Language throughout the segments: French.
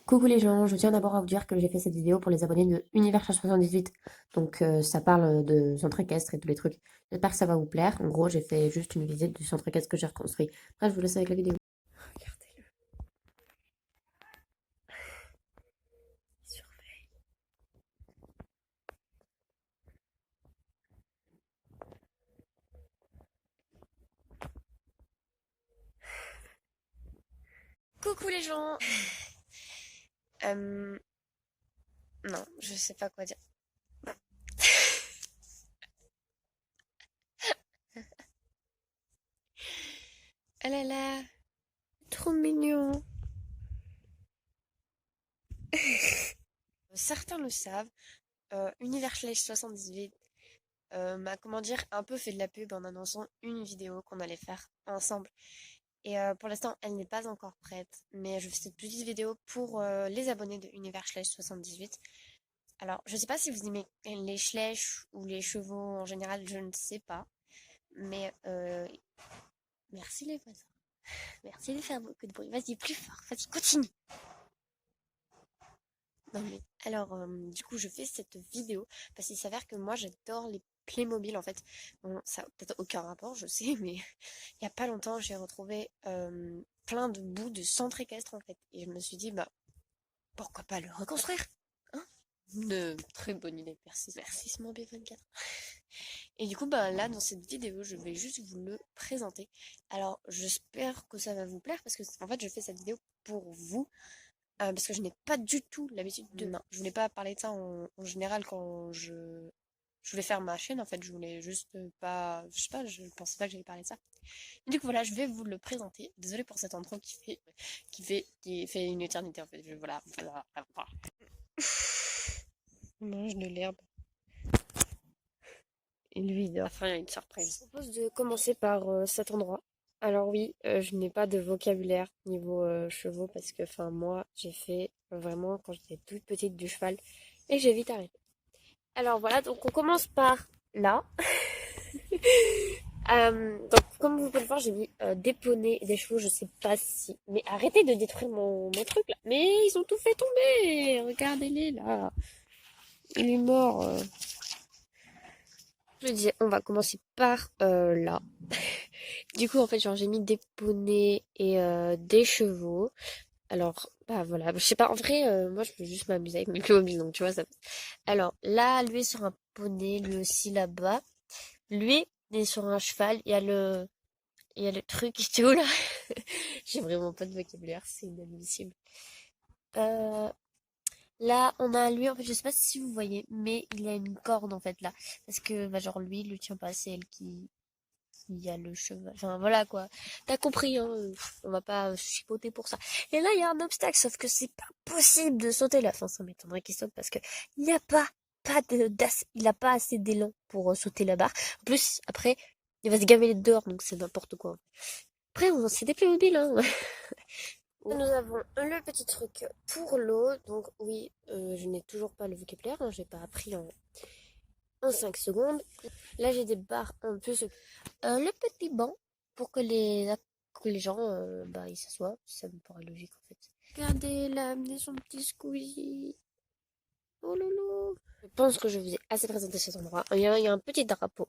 Coucou les gens, je tiens d'abord à vous dire que j'ai fait cette vidéo pour les abonnés de Univers 78. Donc ça parle de centre équestre et tous les trucs. J'espère que ça va vous plaire. En gros, j'ai fait juste une visite du centre équestre que j'ai reconstruit. Après, je vous laisse avec la vidéo. Regardez-le, il surveille. Coucou les gens. Euh, non, je sais pas quoi dire. Ah là là, trop mignon. Certains le savent, Univers 78 m'a, comment dire, un peu fait de la pub en annonçant une vidéo qu'on allait faire ensemble. Et pour l'instant, elle n'est pas encore prête, mais je fais cette petite vidéo pour les abonnés de Univers 78. Alors, je sais pas si vous aimez les Schleich ou les chevaux en général, je ne sais pas. Mais merci les voisins. Merci de faire beaucoup de bruit. Vas-y, plus fort. Vas-y, continue. Non mais alors du coup je fais cette vidéo parce qu'il s'avère que moi j'adore les Playmobil en fait. Bon, ça n'a peut-être aucun rapport, je sais, mais il y a pas longtemps j'ai retrouvé plein de bouts de centre équestre en fait. Et je me suis dit bah pourquoi pas le reconstruire? Hein? Une très bonne idée, merci. Merci B24. Et du coup bah là dans cette vidéo je vais juste vous le présenter. Alors j'espère que ça va vous plaire parce que en fait je fais cette vidéo pour vous. Parce que je n'ai pas du tout l'habitude de... Non, je voulais pas parler de ça en général quand je voulais faire ma chaîne, en fait, je voulais juste pas... Je sais pas, je pensais pas que j'allais parler de ça. Et du coup, voilà, je vais vous le présenter. Désolée pour cette intro qui fait une éternité, en fait. Voilà. Je mange de l'herbe. Et lui, il dort. Enfin, il y a une surprise. Je vous propose de commencer par cet endroit. Alors oui, je n'ai pas de vocabulaire niveau chevaux parce que, enfin, moi, j'ai fait vraiment quand j'étais toute petite du cheval et j'ai vite arrêté. Alors voilà, donc on commence par là. Donc comme vous pouvez le voir, j'ai mis des poneys et des chevaux, je sais pas si... Mais arrêtez de détruire mon truc là. Mais ils ont tout fait tomber. Regardez-les là. Il est mort. Je disais, on va commencer par là. Du coup, en fait, genre, j'ai mis des poneys et des chevaux. Alors, bah voilà, je sais pas, en vrai, moi, je veux juste m'amuser avec mes Playmobil, donc tu vois, ça... Alors, là, lui est sur un poney, lui aussi là-bas. Lui est sur un cheval, il y a le truc et tout, là. J'ai vraiment pas de vocabulaire, c'est inadmissible. Euh, Là, on a lui, en fait, je sais pas si vous voyez, mais il a une corde, en fait, là. Parce que, bah, genre, lui, il le tient pas, c'est elle qui a le cheval. Enfin, voilà, quoi. T'as compris, hein. On va pas chipoter pour ça. Et là, il y a un obstacle, sauf que c'est pas possible de sauter là. Enfin, ça m'étonnerait qu'il saute parce que il n'y a il a pas assez d'élan pour sauter la barre. En plus, après, il va se gaver les dehors, donc c'est n'importe quoi. Après, c'est des Playmobil, hein. Nous avons le petit truc pour l'eau. Donc oui, je n'ai toujours pas le vocabulaire, hein, j'ai pas appris en 5 secondes. Là, j'ai des barres en plus. Le petit banc pour que les gens bah, ils s'assoient. Ça me paraît logique en fait. Regardez, elle a amené son petit squeezie. Oh loulou. Je pense que je vous ai assez présenté cet endroit. Il y a un petit drapeau.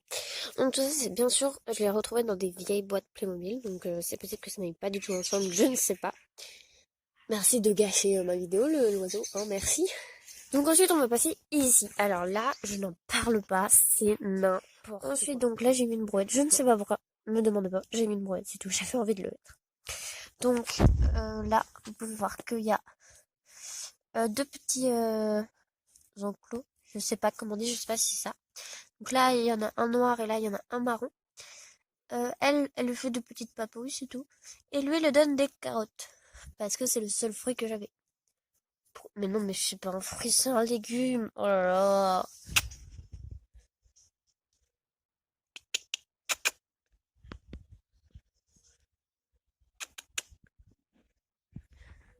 Donc tout ça, c'est bien sûr, je l'ai retrouvé dans des vieilles boîtes Playmobil. Donc c'est possible que ça n'aille pas du tout ensemble, je ne sais pas. Merci de gâcher ma vidéo, l'oiseau, hein, merci. Donc ensuite, on va passer ici. Alors là, je n'en parle pas, c'est n'importe quoi. Ensuite, donc là, j'ai mis une brouette. Je ne sais pas pourquoi, me demande pas. J'ai mis une brouette, c'est tout. J'avais envie de le mettre. Donc là, vous pouvez voir qu'il y a deux petits enclos. Je sais pas comment dire, je sais pas si c'est ça. Donc là, il y en a un noir et là, il y en a un marron. Elle fait de petites papouilles, c'est tout. Et lui, il le donne des carottes. Parce que c'est le seul fruit que j'avais. Mais non, mais c'est pas un fruit, c'est un légume. Oh là là.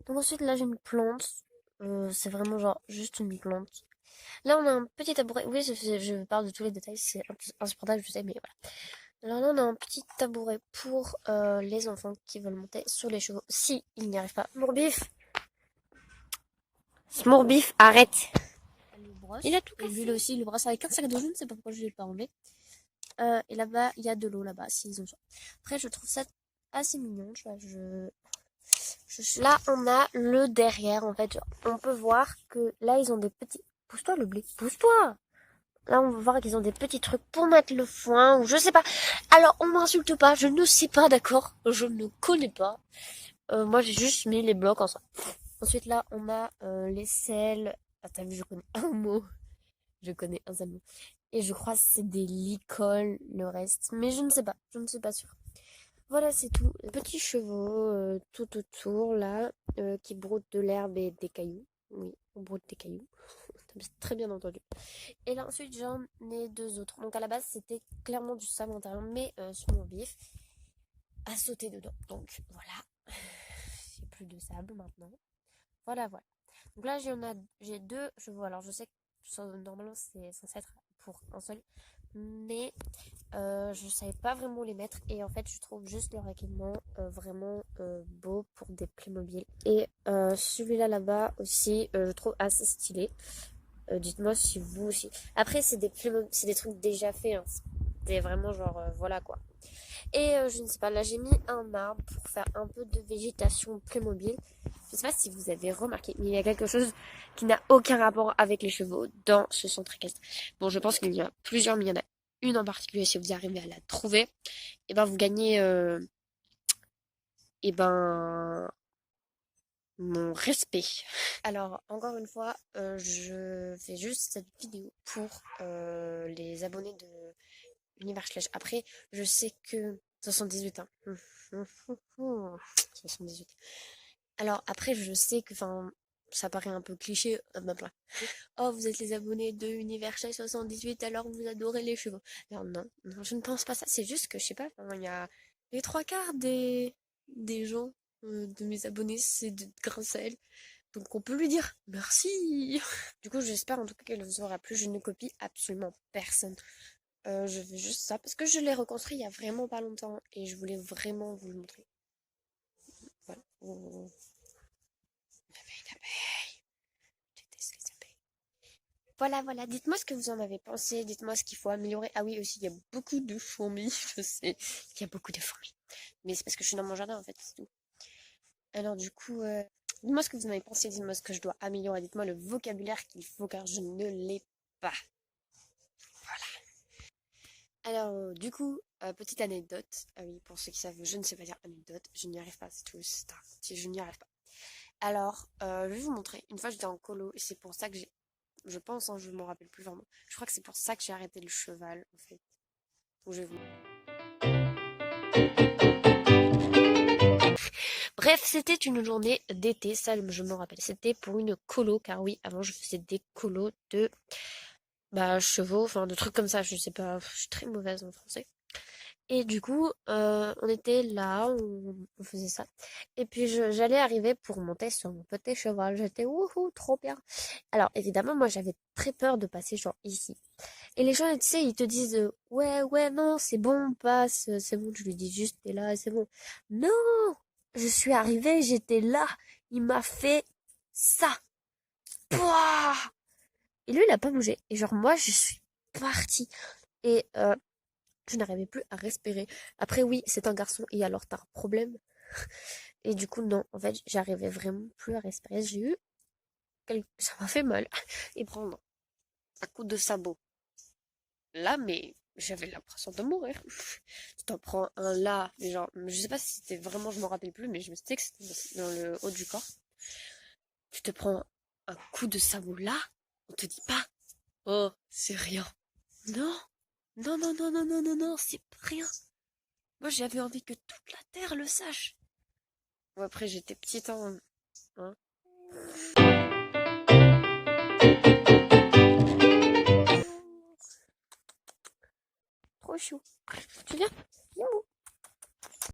Donc ensuite, là, j'ai une plante. C'est vraiment genre juste une plante. Là, on a un petit tabouret. Oui, je parle de tous les détails, c'est insupportable, je sais, mais voilà. Alors là, on a un petit tabouret pour les enfants qui veulent monter sur les chevaux. Si ils n'y arrivent pas. Mon bif. Smoorbif, arrête. Elle le brosse. Il a tout Et cassé. lui aussi, il le brosse avec un sac de jus. Je ne sais pas pourquoi je ne l'ai pas enlevé. Et là-bas, il y a de l'eau là-bas, s'ils ont ça. Après, je trouve ça assez mignon. Tu vois, Là, on a le derrière, en fait. On peut voir que là, ils ont des petits... Pousse-toi, le blé. Pousse-toi. Là, on va voir qu'ils ont des petits trucs pour mettre le foin, ou je sais pas. Alors, on m'insulte pas, je ne sais pas, d'accord? Je ne connais pas. Moi, j'ai juste mis les blocs ensemble. Ensuite, là, on a les sels. Ah, t'as vu, je connais un mot. Je connais un seul mot. Et je crois que c'est des licoles, le reste. Mais je ne sais pas, je ne suis pas sûre. Voilà, c'est tout. Petits chevaux tout autour, là, qui broutent de l'herbe et des cailloux. Oui, on broute des cailloux. T'as très bien entendu. Et là, ensuite, j'en ai deux autres. Donc, à la base, c'était clairement du sable intérieur, mais sur mon bif, à sauter dedans. Donc, voilà. J'ai plus de sable maintenant. Voilà, voilà. Donc là, j'ai deux chevaux. Alors, je sais que normalement, c'est censé être pour un seul. Mais je savais pas vraiment les mettre. Et en fait, je trouve juste leur équipement vraiment beau pour des Playmobil. Et celui-là, là-bas aussi, je trouve assez stylé. Dites-moi si vous aussi. Après, c'est des trucs déjà faits. Hein. C'est vraiment genre, voilà quoi. Et je ne sais pas, là j'ai mis un arbre pour faire un peu de végétation Playmobil. Je ne sais pas si vous avez remarqué, mais il y a quelque chose qui n'a aucun rapport avec les chevaux dans ce centre équestre. Bon, je pense qu'il y en a plusieurs, mais il y en a une en particulier. Si vous arrivez à la trouver, et ben vous gagnez, et ben mon respect. Alors, encore une fois, je fais juste cette vidéo pour les abonnés de Univers Slash. Après, je sais que 78 ans. 78. Alors après, je sais que, enfin, ça paraît un peu cliché, même pas. Oh, vous êtes les abonnés de Univers Slash 78, alors vous adorez les chevaux. Alors non, non, je ne pense pas ça. C'est juste que, je sais pas, il y a les trois quarts des gens de mes abonnés, c'est grâce à elle. Donc on peut lui dire merci. Du coup, j'espère en tout cas qu'elle vous aura plu. Je ne copie absolument personne. Je fais juste ça parce que je l'ai reconstruit il y a vraiment pas longtemps et je voulais vraiment vous le montrer. Voilà. Oh. Une abeille. Je déteste les abeilles. Voilà, voilà. Dites-moi ce que vous en avez pensé. Dites-moi ce qu'il faut améliorer. Ah oui, aussi, il y a beaucoup de fourmis. Je sais. Il y a beaucoup de fourmis. Mais c'est parce que je suis dans mon jardin en fait. C'est tout. Alors du coup, dites-moi ce que vous en avez pensé. Dites-moi ce que je dois améliorer. Dites-moi le vocabulaire qu'il faut car je ne l'ai pas. Alors, du coup, petite anecdote. Ah oui, pour ceux qui savent, je ne sais pas dire anecdote. Je n'y arrive pas, c'est tout. Je n'y arrive pas. Alors, je vais vous montrer. Une fois, j'étais en colo et c'est pour ça que j'ai... Je pense, hein, je ne m'en rappelle plus vraiment. Je crois que c'est pour ça que j'ai arrêté le cheval, en fait. Donc, je vais vous... Bref, c'était une journée d'été, ça je me rappelle. C'était pour une colo, car oui, avant je faisais des colos de chevaux, enfin de trucs comme ça, je sais pas, je suis très mauvaise en français. Et du coup, on était là, on faisait ça. Et puis j'allais arriver pour monter sur mon petit cheval. J'étais wouhou, trop bien. Alors évidemment, moi j'avais très peur de passer genre ici. Et les gens, tu sais, ils te disent ouais, ouais, non, c'est bon, passe, c'est bon. Je lui dis juste, t'es là, c'est bon. Non, je suis arrivée, j'étais là. Il m'a fait ça. Pouah. Et lui, il a pas bougé. Et genre moi, je suis partie. Et je n'arrivais plus à respirer. Après, oui, c'est un garçon, et alors t'as un problème. Et du coup, non, en fait, j'arrivais vraiment plus à respirer. Ça m'a fait mal. Et prendre un coup de sabot. Là, mais j'avais l'impression de mourir. Tu t'en prends un là, mais genre, je sais pas si c'était vraiment, je m'en rappelle plus, mais je me suis dit que c'était dans le haut du corps. Tu te prends un coup de sabot là, on te dit pas, oh, c'est rien. Non, non, non, non, non, non, non, non, c'est rien. Moi, j'avais envie que toute la terre le sache. Bon, après, j'étais petite, hein. Trop chou. Tu viens?